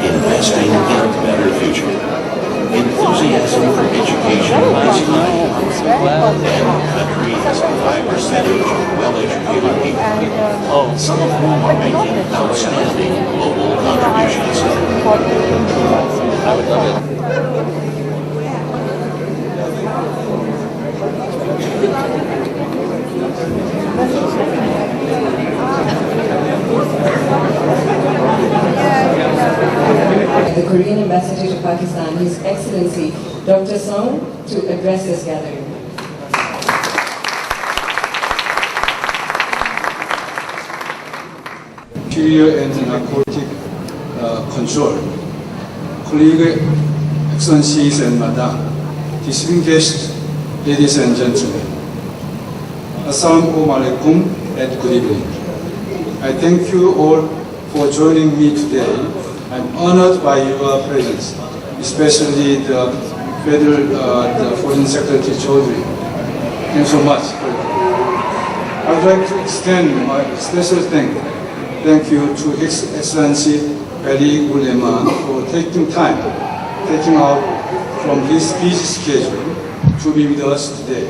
Investing in a better future. Enthusiasm for education rising and countries 5% of well-educated people, some of whom are making outstanding global contributions. I would love it. The Korean Ambassador to Pakistan, His Excellency Dr. Song, to address this gathering. Material and narcotic control. Colleague, Excellencies and Madam, distinguished ladies and gentlemen, Assalamu alaikum and good evening. I thank you all for joining me today. I'm honored by your presence, especially the the Foreign Secretary Chaudhry. Thank you so much. I would like to extend my special thank you to His Excellency Ali Ulema for taking out from his busy schedule to be with us today.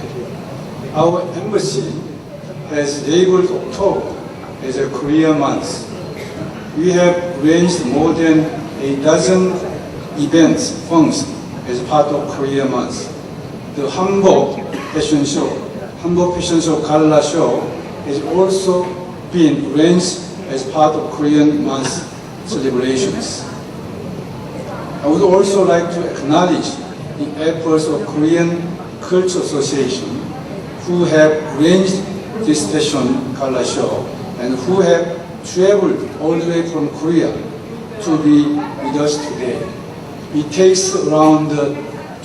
Our embassy has labeled October as a Korea month. We have arranged more than a dozen events, functions as part of Korea month. The Hanbok Fashion Show Gala show has also been arranged as part of Korean month celebrations. I would also like to acknowledge the efforts of Korean Culture Association who have arranged this fashion gala show and who have traveled all the way from Korea to be with us today. It takes around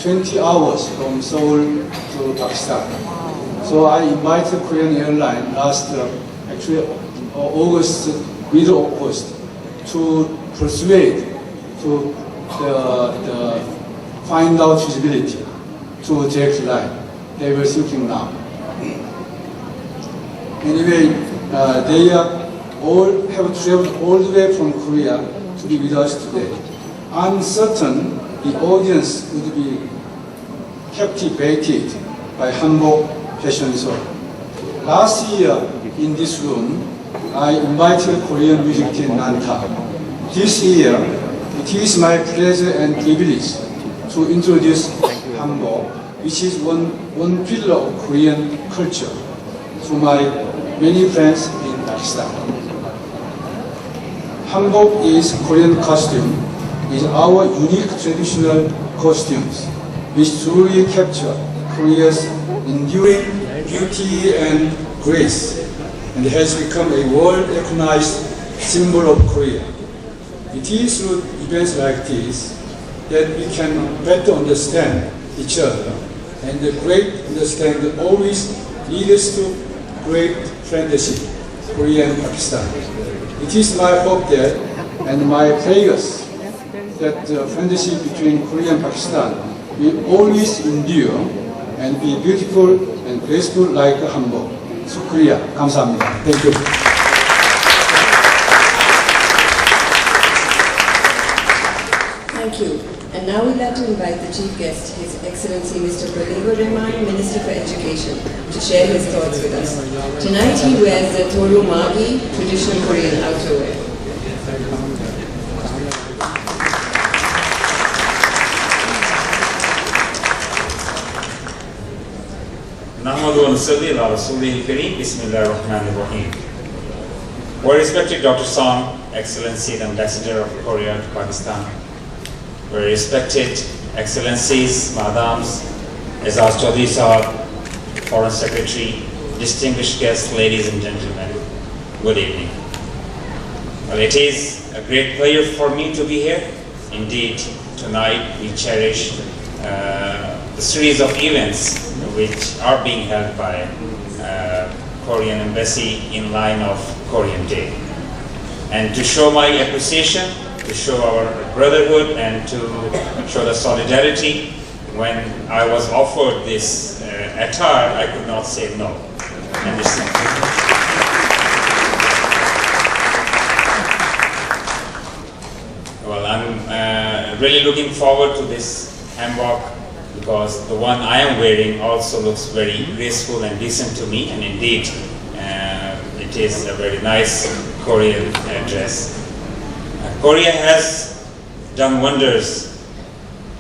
20 hours from Seoul to Pakistan. So I invited Korean Airlines middle August, to persuade, to find out feasibility to direct line. They were thinking now. Anyway, they all have traveled all the way from Korea to be with us today. I'm certain the audience would be captivated by Hanbok fashion show. Last year in this room, I invited Korean music team Nanta. This year, it is my pleasure and privilege to introduce Hanbok, which is one pillar of Korean culture, to my many friends in Pakistan. Hanbok is Korean costume, is our unique traditional costumes, which truly capture Korea's enduring beauty and grace, and has become a world-recognized symbol of Korea. It is through events like this that we can better understand each other, and the great understanding always leads to great friendship, Korea and Pakistan. It is my hope that, and my prayers, that the friendship between Korea and Pakistan will always endure and be beautiful and graceful like Hanbok. Shukriya. 감사합니다. Thank you. Thank you. And now we'd like to invite the chief guest, His Excellency Mr. Pradeep Rahman, Minister for Education, to share his thoughts with us. Tonight he wears the Toru Magi, traditional Korean outerwear. Well respected Dr. Song, Excellency the Ambassador of Korea to Pakistan, very respected Excellencies, Madams, Azaz Chaudhry Sahab, Foreign Secretary, distinguished guests, ladies and gentlemen, good evening. Well, it is a great pleasure for me to be here. Indeed, tonight we cherish the series of events which are being held by Korean embassy in line of Korean Day. And to show my appreciation, to show our brotherhood, and to show the solidarity, when I was offered this attire, I could not say no. And this well, I'm really looking forward to this hanbok, because the one I am wearing also looks very graceful and decent to me, and indeed it is a very nice Korean dress. Korea has done wonders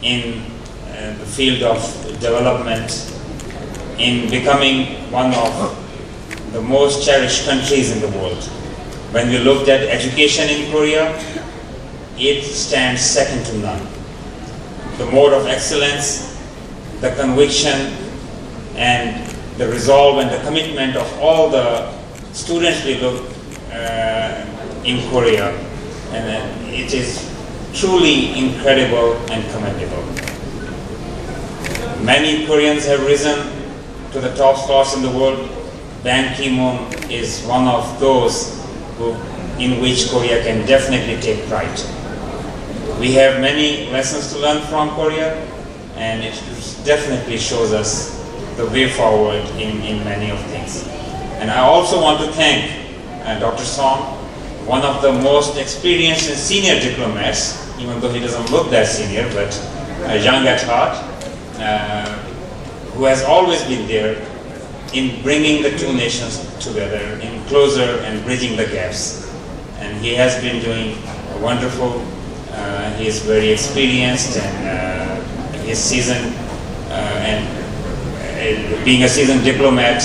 in the field of development, in becoming one of the most cherished countries in the world. When we looked at education in Korea, it stands second to none. The mode of excellence, the conviction, and the resolve and the commitment of all the students we look in Korea, and it is truly incredible and commendable. Many Koreans have risen to the top spots in the world. Ban Ki-moon is one of those in which Korea can definitely take pride. We have many lessons to learn from Korea, and it definitely shows us the way forward in many of things. And I also want to thank Dr. Song, one of the most experienced and senior diplomats, even though he doesn't look that senior, but young at heart, who has always been there in bringing the two nations together, in closer and bridging the gaps. And he has been doing wonderful. He is very experienced, and he's seasoned, and being a seasoned diplomat,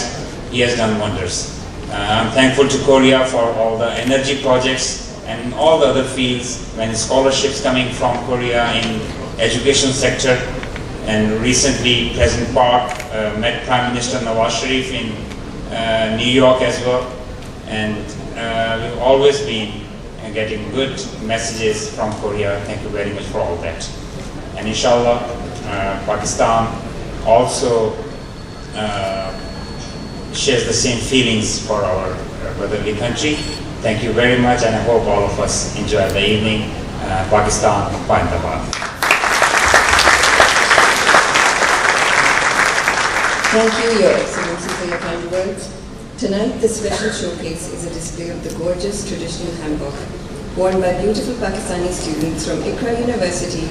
he has done wonders. I'm thankful to Korea for all the energy projects and all the other fields, when scholarships coming from Korea in education sector. And recently, President Park met Prime Minister Nawaz Sharif in New York as well. And we've always been getting good messages from Korea. Thank you very much for all that. And inshallah, Pakistan also shares the same feelings for our brotherly country. Thank you very much, and I hope all of us enjoy the evening. Pakistan, Zindabad. Thank you, Your Excellency, for your kind words. Tonight, the special showcase is a display of the gorgeous traditional hanbok, worn by beautiful Pakistani students from Iqra University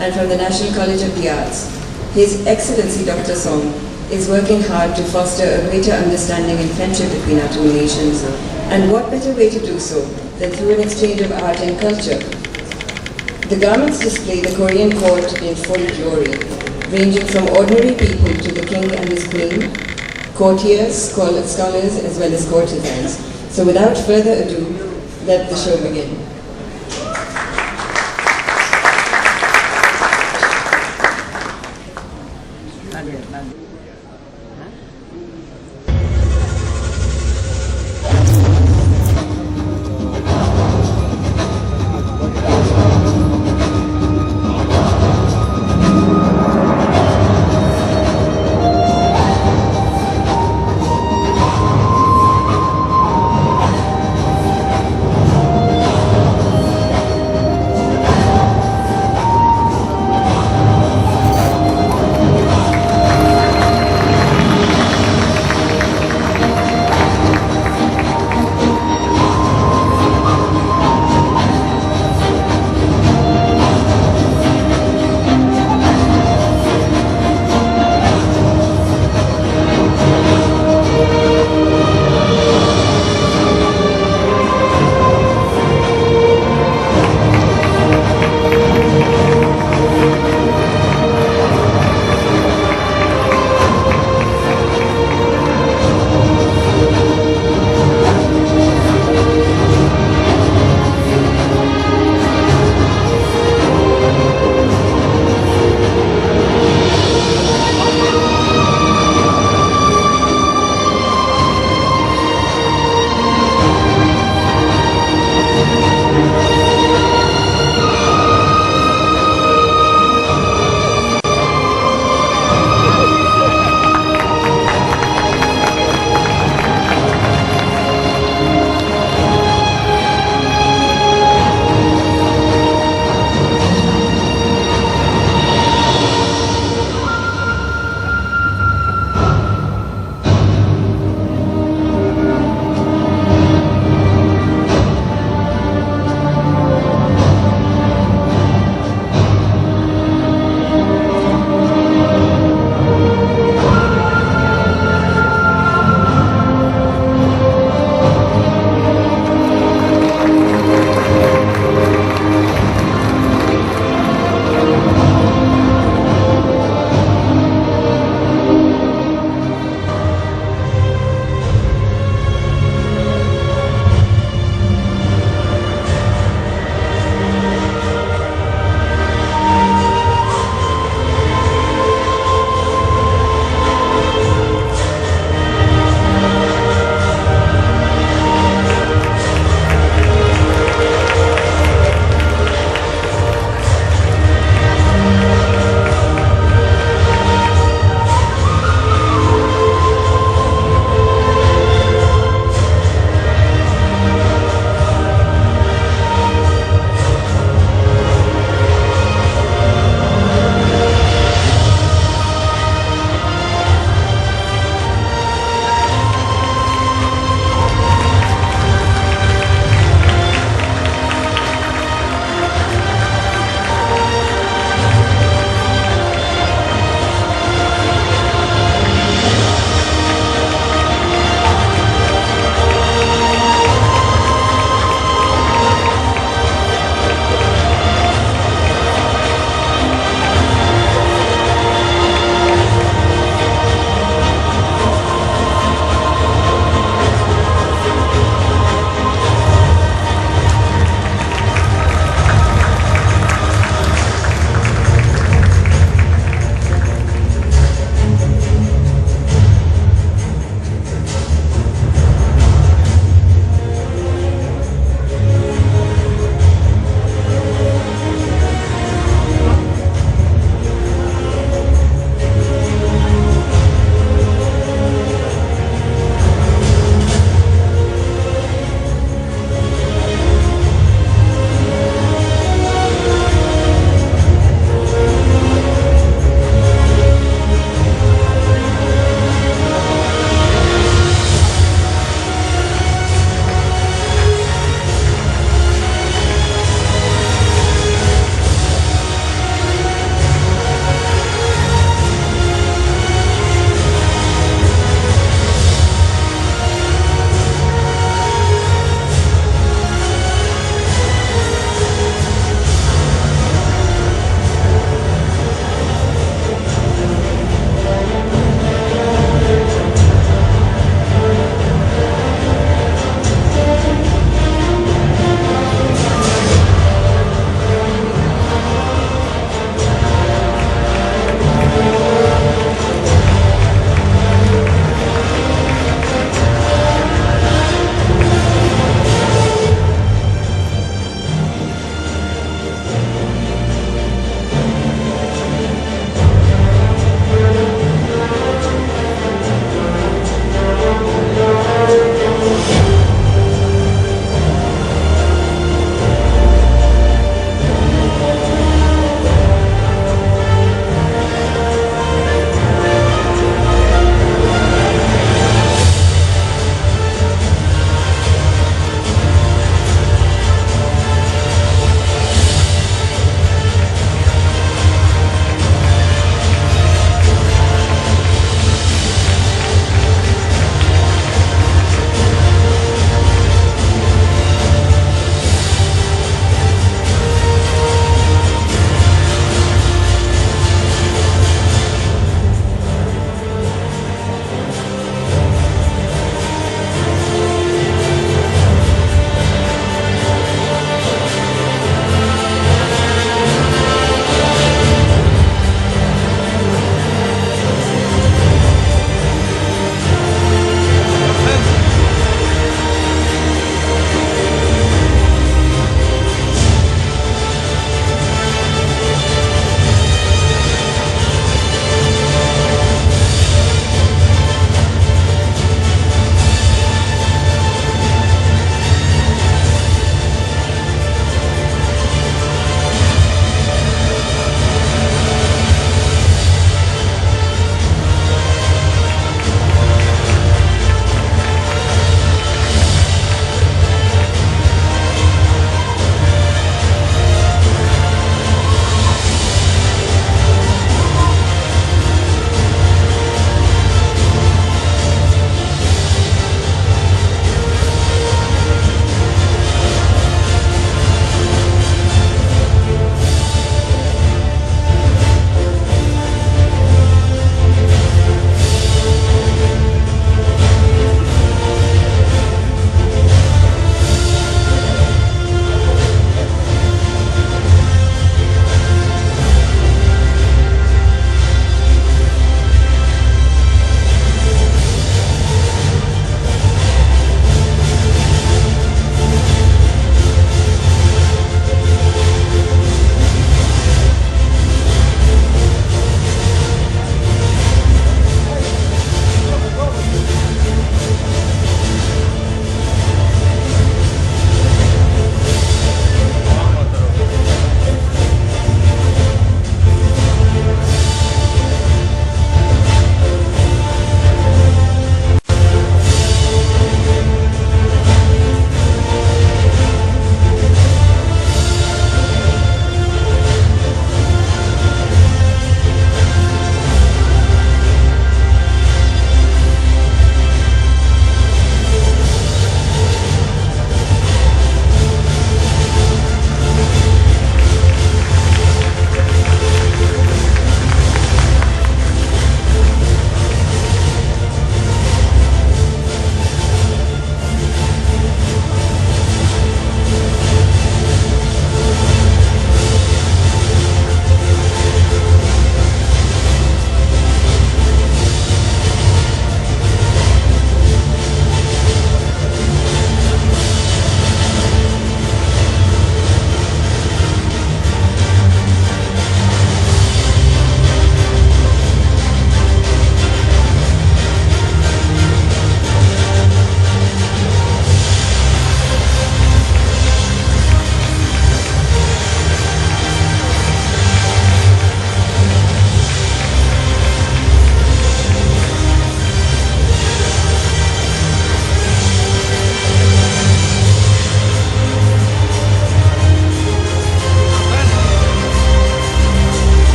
and from the National College of the Arts. His Excellency Dr. Song is working hard to foster a greater understanding and friendship between our two nations. And what better way to do so than through an exchange of art and culture? The garments display the Korean court in full glory, ranging from ordinary people to the king and his queen, courtiers, scholars, as well as courtesans. So without further ado, let the show begin.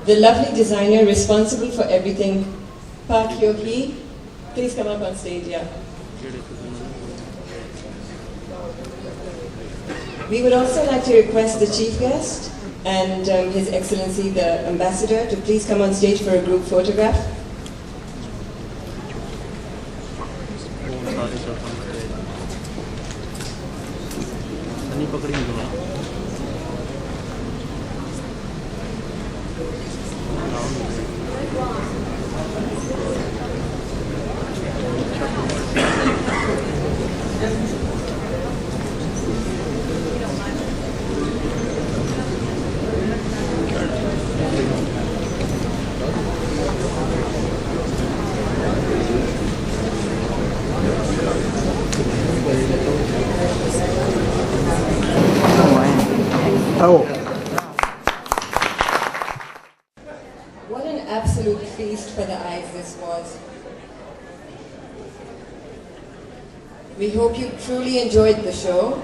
the lovely designer responsible for everything, Park Hyo-hee. Please come up on stage, yeah. We would also like to request the chief guest and His Excellency the Ambassador to please come on stage for a group photograph. What an absolute feast for the eyes this was. We hope you truly enjoyed the show.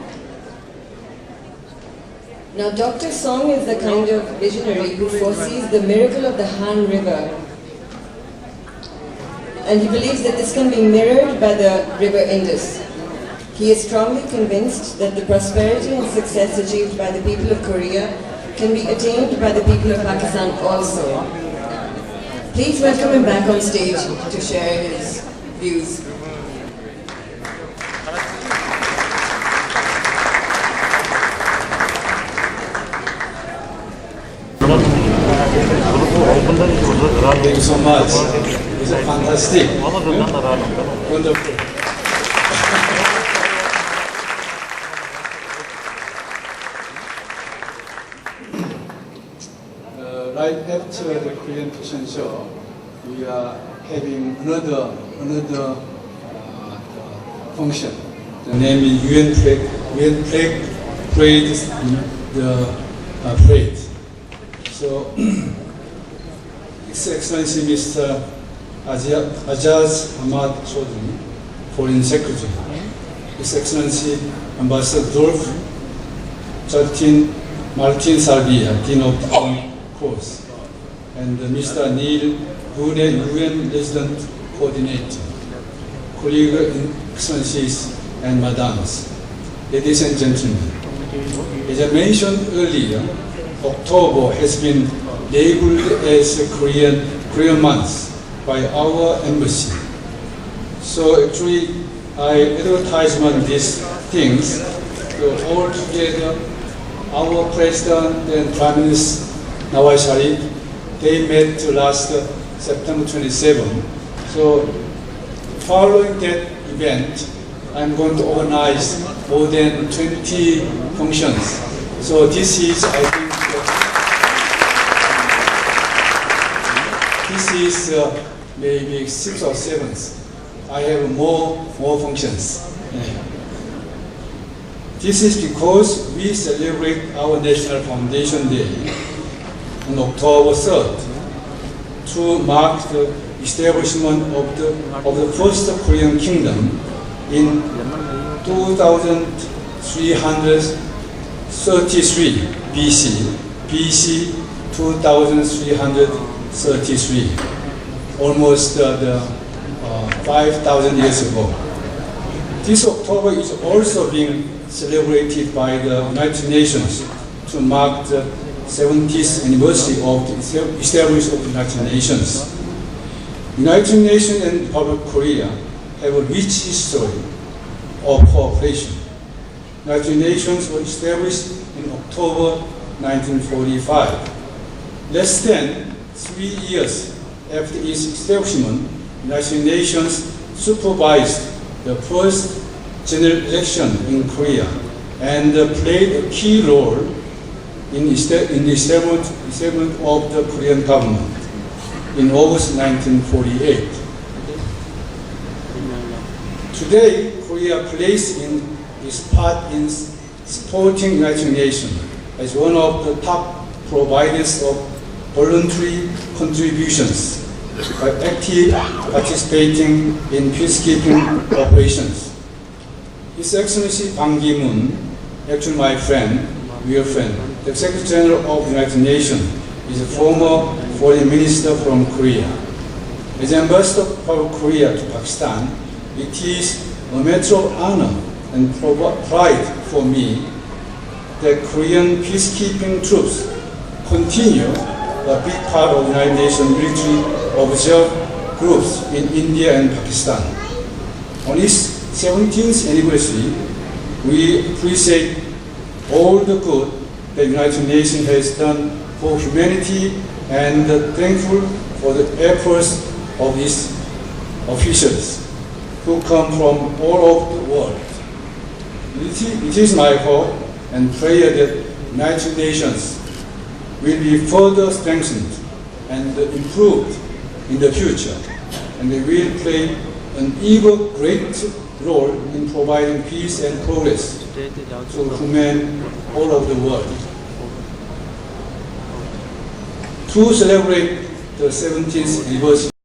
Now, Dr. Song is the kind of visionary who foresees the miracle of the Han River. And he believes that this can be mirrored by the River Indus. He is strongly convinced that the prosperity and success achieved by the people of Korea can be attained by the people of Pakistan also. Please welcome him back on stage to share his views. Thank you so much. It's a fantastic, wonderful. Right after the Korean fashion show, we are having another function. The name is UN Flag Parade, the parade. So, His Excellency Mr. Ajaz Ahmad Chaudhry, Foreign Secretary, His Excellency Ambassador Dolph Martin Salvia, Dean of the Course, and Mr. Neil Boone, UN Resident Coordinator, colleagues, excellencies, and madams, ladies and gentlemen. As I mentioned earlier, October has been labeled as a Korean month by our embassy. So actually, I advertisement these things to all together. Our President and Prime Minister Nawaz Sharif, they met last September 27. So following that event, I'm going to organize more than 20 functions. So this is, I think, this is maybe 6th or 7th. I have more functions. This is because we celebrate our National Foundation Day on October 3rd to mark the establishment of the first Korean kingdom in 2333 BC 2333, almost 5,000 years ago. This October is also being celebrated by the United Nations to mark the 70th anniversary of the establishment of the United Nations. United Nations and Republic of Korea have a rich history of cooperation. United Nations was established in October 1945. Less than 3 years after its establishment, United Nations supervised the first general election in Korea and played a key role in the establishment of the Korean government in August 1948. Today, Korea plays its part in supporting United Nations as one of the top providers of voluntary contributions by actively participating in peacekeeping operations. His Excellency Ban Ki-moon, actually my friend, real friend, the Secretary General of the United Nations, is a former foreign minister from Korea. As ambassador for Korea to Pakistan, it is a matter of honor and pride for me that Korean peacekeeping troops continue a big part of United Nations military observe groups in India and Pakistan. On its 17th anniversary, we appreciate all the good the United Nations has done for humanity and thankful for the efforts of its officials who come from all over the world. It is my hope and prayer that United Nations will be further strengthened and improved in the future, and they will play an even greater role in providing peace and progress to human all over the world. To celebrate the 17th anniversary